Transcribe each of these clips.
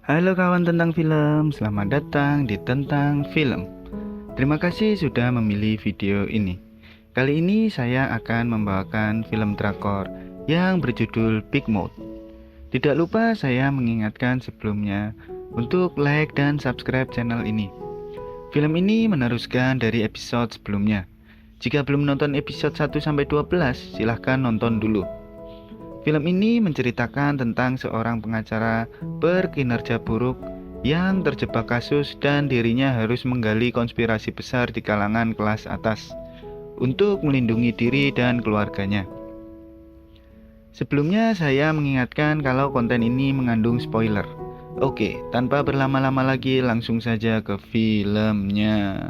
Halo kawan tentang film, selamat datang di Tentang Film. Terima kasih sudah memilih video ini. Kali ini saya akan membawakan film drakor yang berjudul Big Mouth. Tidak lupa saya mengingatkan sebelumnya untuk like dan subscribe channel ini. Film ini meneruskan dari episode sebelumnya. Jika belum nonton episode 1-12, silahkan nonton dulu. Film ini menceritakan tentang seorang pengacara berkinerja buruk yang terjebak kasus dan dirinya harus menggali konspirasi besar di kalangan kelas atas untuk melindungi diri dan keluarganya. Sebelumnya saya mengingatkan kalau konten ini mengandung spoiler. Oke, tanpa berlama-lama lagi langsung saja ke filmnya.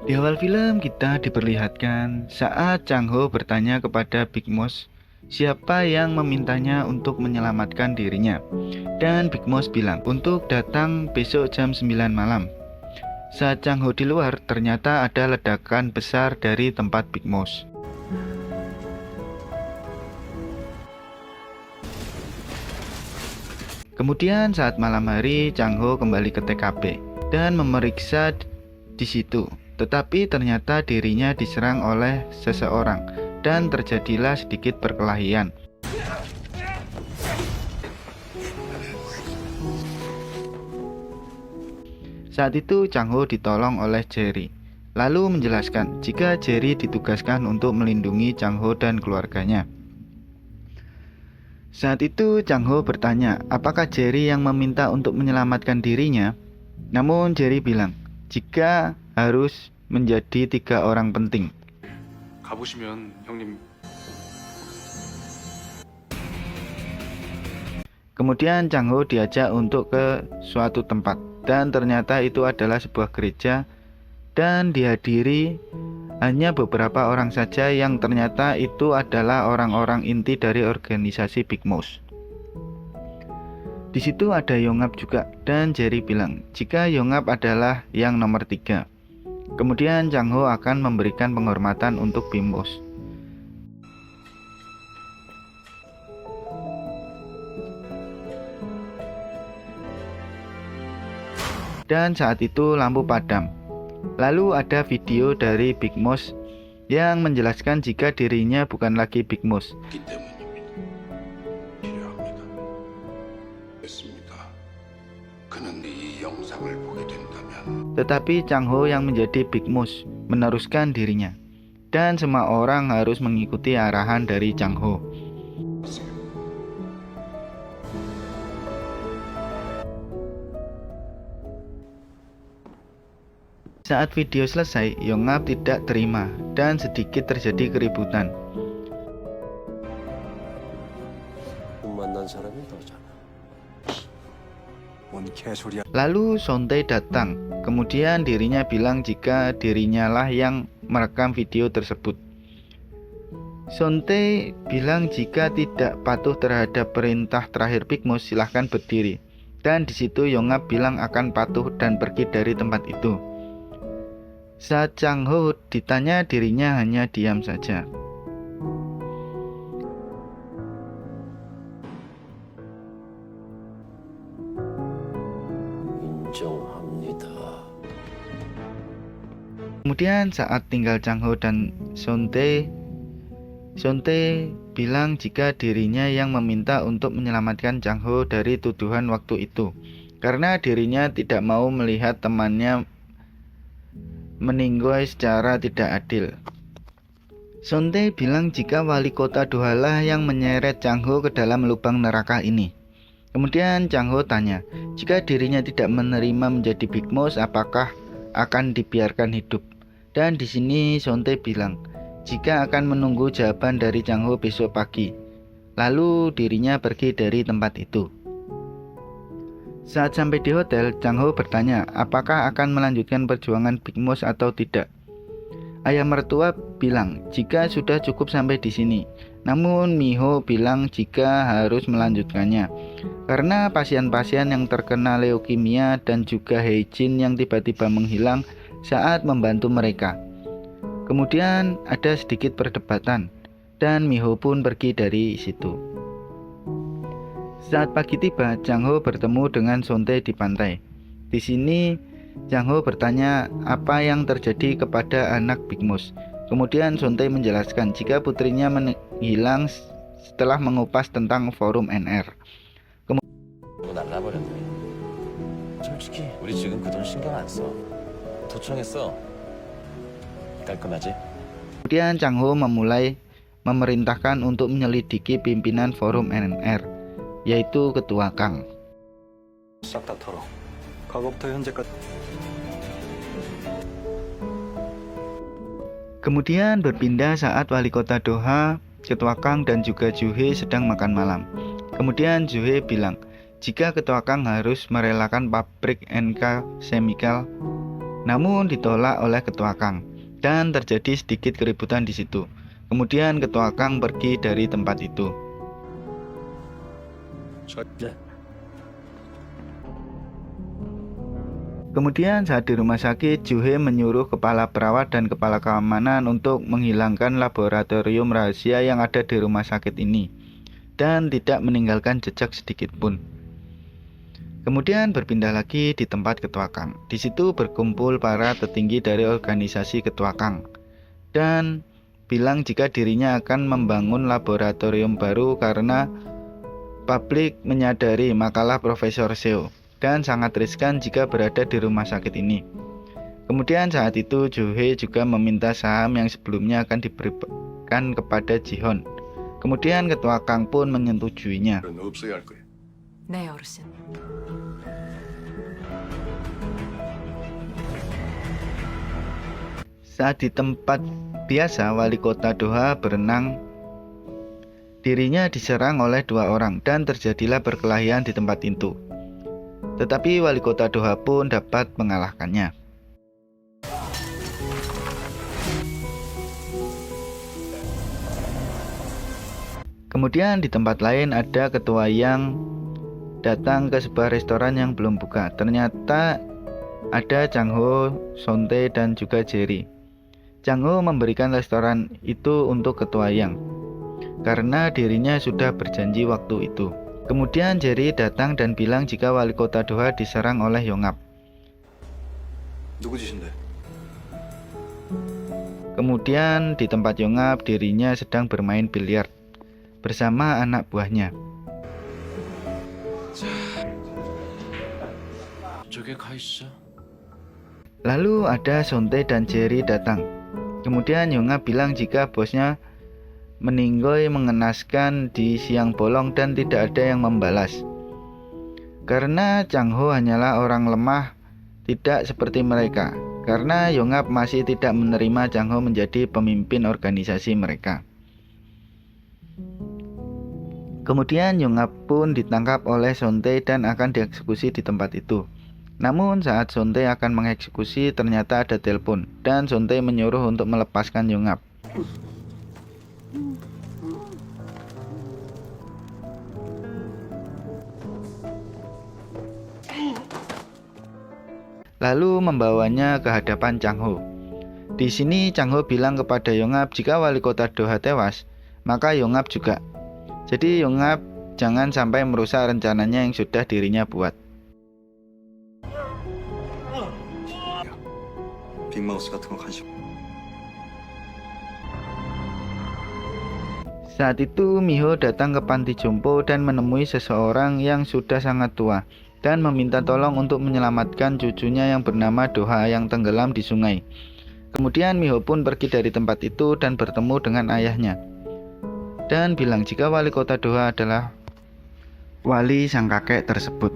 Di awal film kita diperlihatkan saat Chang Ho bertanya kepada Big Mouse siapa yang memintanya untuk menyelamatkan dirinya. Dan Big Mouse bilang untuk datang besok jam 9 malam. Saat Chang Ho di luar, ternyata ada ledakan besar dari tempat Big Mouse. Kemudian saat malam hari, Chang Ho kembali ke TKP dan memeriksa di situ. Tetapi ternyata dirinya diserang oleh seseorang dan terjadilah sedikit perkelahian. Saat itu Chang Ho ditolong oleh Jerry, lalu menjelaskan jika Jerry ditugaskan untuk melindungi Chang Ho dan keluarganya. Saat itu Chang Ho bertanya apakah Jerry yang meminta untuk menyelamatkan dirinya. Namun Jerry bilang jika harus menjadi 3 orang penting. 가보시면 형님. Kemudian Chang Ho diajak untuk ke suatu tempat dan ternyata itu adalah sebuah gereja dan dihadiri hanya beberapa orang saja yang ternyata itu adalah orang-orang inti dari organisasi Big Mouse. Di situ ada Yongap juga dan Jerry bilang jika Yongap adalah yang nomor 3. Kemudian Chang Ho akan memberikan penghormatan untuk Big Mouse. Dan saat itu lampu padam. Lalu ada video dari Big Mouse yang menjelaskan jika dirinya bukan lagi Big Mouse. Tetapi Chang Ho yang menjadi Big Mouse meneruskan dirinya. Dan semua orang harus mengikuti arahan dari Chang Ho. Saat video selesai, Yongap tidak terima dan sedikit terjadi keributan. Lalu Sontae datang, kemudian dirinya bilang jika dirinya lah yang merekam video tersebut. Sontae bilang jika tidak patuh terhadap perintah terakhir Big Mouse silahkan berdiri. Dan di situ Yongap bilang akan patuh dan pergi dari tempat itu. Saat Chang Ho ditanya dirinya hanya diam saja. Kemudian saat tinggal Chang Ho dan Sontae bilang jika dirinya yang meminta untuk menyelamatkan Chang Ho dari tuduhan waktu itu. Karena dirinya tidak mau melihat temannya meninggal secara tidak adil. Sontae bilang jika wali kota Doha lah yang menyeret Chang Ho ke dalam lubang neraka ini. Kemudian Chang Ho tanya, jika dirinya tidak menerima menjadi Big Mouse, apakah akan dibiarkan hidup? Dan di sini Sontae bilang, jika akan menunggu jawaban dari Chang Ho besok pagi. Lalu dirinya pergi dari tempat itu. Saat sampai di hotel, Chang Ho bertanya apakah akan melanjutkan perjuangan Big Mouse atau tidak. Ayah mertua bilang jika sudah cukup sampai di sini. Namun Miho bilang jika harus melanjutkannya karena pasien-pasien yang terkena leukemia dan juga Heijin yang tiba-tiba menghilang saat membantu mereka. Kemudian ada sedikit perdebatan dan Miho pun pergi dari situ. Saat pagi tiba, Chang Ho bertemu dengan Sontae di pantai. Di sini Chang Ho bertanya apa yang terjadi kepada anak Big Moose. Kemudian Sontae menjelaskan jika putrinya menghilang setelah mengupas tentang forum NR. 날라버렸네. 솔직히 우리 지금 그 돈 신경 안 써. 도청했어. 깔끔하지? Kemudian Chang Ho memulai memerintahkan untuk menyelidiki pimpinan forum NR, yaitu Ketua Kang. 싹 다 털어. 과거부터 현재까지. Kemudian berpindah saat wali kota Doha, Ketua Kang dan juga Juhe sedang makan malam. Kemudian Juhe bilang, jika Ketua Kang harus merelakan pabrik NK Chemical, namun ditolak oleh Ketua Kang dan terjadi sedikit keributan di situ. Kemudian Ketua Kang pergi dari tempat itu. Kemudian saat di rumah sakit, Juhe menyuruh kepala perawat dan kepala keamanan untuk menghilangkan laboratorium rahasia yang ada di rumah sakit ini dan tidak meninggalkan jejak sedikit pun. Kemudian berpindah lagi di tempat Ketua Kang. Di situ berkumpul para petinggi dari organisasi Ketua Kang dan bilang jika dirinya akan membangun laboratorium baru karena publik menyadari makalah Profesor Seo dan sangat riskan jika berada di rumah sakit ini. Kemudian saat itu Juhe juga meminta saham yang sebelumnya akan diberikan kepada Jihon. Kemudian Ketua Kang pun menyetujuinya. 없어야 할 거야. 네, 어르신. Saat di tempat biasa, wali kota Doha berenang, dirinya diserang oleh dua orang dan terjadilah perkelahian di tempat itu. Tetapi wali kota Doha pun dapat mengalahkannya. Kemudian di tempat lain ada ketua yang datang ke sebuah restoran yang belum buka. Ternyata ada Chang Ho, Sontae dan juga Jerry. Chang Ho memberikan restoran itu untuk ketua yang karena dirinya sudah berjanji waktu itu. Kemudian Jerry datang dan bilang jika wali kota Doha diserang oleh Yongap. 누구 짓인데? Kemudian di tempat Yongap dirinya sedang bermain biliar bersama anak buahnya. 저쪽에 가 있어. Lalu ada Sontae dan Jerry datang. Kemudian Yongap bilang jika bosnya meninggoy mengenaskan di siang bolong dan tidak ada yang membalas. Karena Chang Ho hanyalah orang lemah, tidak seperti mereka. Karena Yongap masih tidak menerima Chang Ho menjadi pemimpin organisasi mereka. Kemudian Yongap pun ditangkap oleh Sontae dan akan dieksekusi di tempat itu. Namun saat Sontae akan mengeksekusi ternyata ada telepon dan Sontae menyuruh untuk melepaskan Yongap. Lalu membawanya ke hadapan Chang Ho. Di sini Chang Ho bilang kepada Yongap jika wali kota Doha tewas, maka Yongap juga. Jadi Yongap jangan sampai merusak rencananya yang sudah dirinya buat. 빅마우스 같은 거 관심. Saat itu Miho datang ke panti jompo dan menemui seseorang yang sudah sangat tua dan meminta tolong untuk menyelamatkan cucunya yang bernama Doha yang tenggelam di sungai. Kemudian Miho pun pergi dari tempat itu dan bertemu dengan ayahnya dan bilang jika wali kota Doha adalah wali sang kakek tersebut.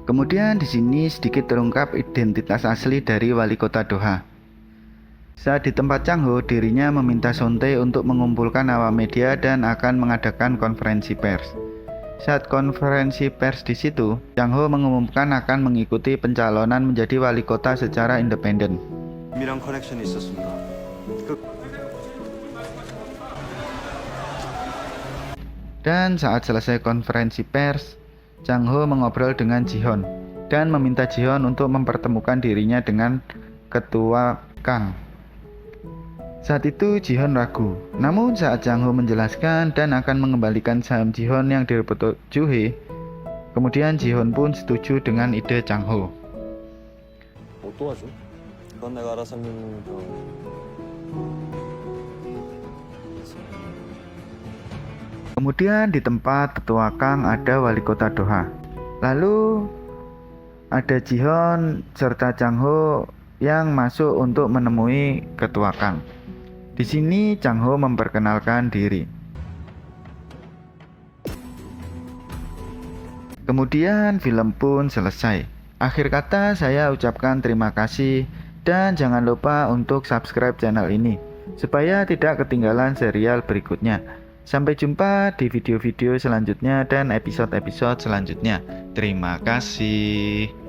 Kemudian di sini sedikit terungkap identitas asli dari wali kota Doha. Saat di tempat Chang Ho, dirinya meminta Sontae untuk mengumpulkan awak media dan akan mengadakan konferensi pers. Saat konferensi pers di situ, Chang Ho mengumumkan akan mengikuti pencalonan menjadi wali kota secara independen. 미랑 커넥션이 있었습니다. Dan saat selesai konferensi pers, Chang Ho mengobrol dengan Jihon dan meminta Jihon untuk mempertemukan dirinya dengan ketua Kang. Saat itu Ji-hoon ragu, namun saat Jang-ho menjelaskan dan akan mengembalikan saham Ji-hoon yang direbut Joo-hee, kemudian Ji-hoon pun setuju dengan ide Jang-ho. 뭐 도와줘? 그건 내가 알아서 Kemudian di tempat ketua Kang ada wali kota Doha. Lalu ada Ji-hoon serta Jang-ho yang masuk untuk menemui ketua Kang. Di sini Jang-ho memperkenalkan diri. Kemudian film pun selesai. Akhir kata saya ucapkan terima kasih dan jangan lupa untuk subscribe channel ini supaya tidak ketinggalan serial berikutnya. Sampai jumpa di video-video selanjutnya dan episode-episode selanjutnya. Terima kasih.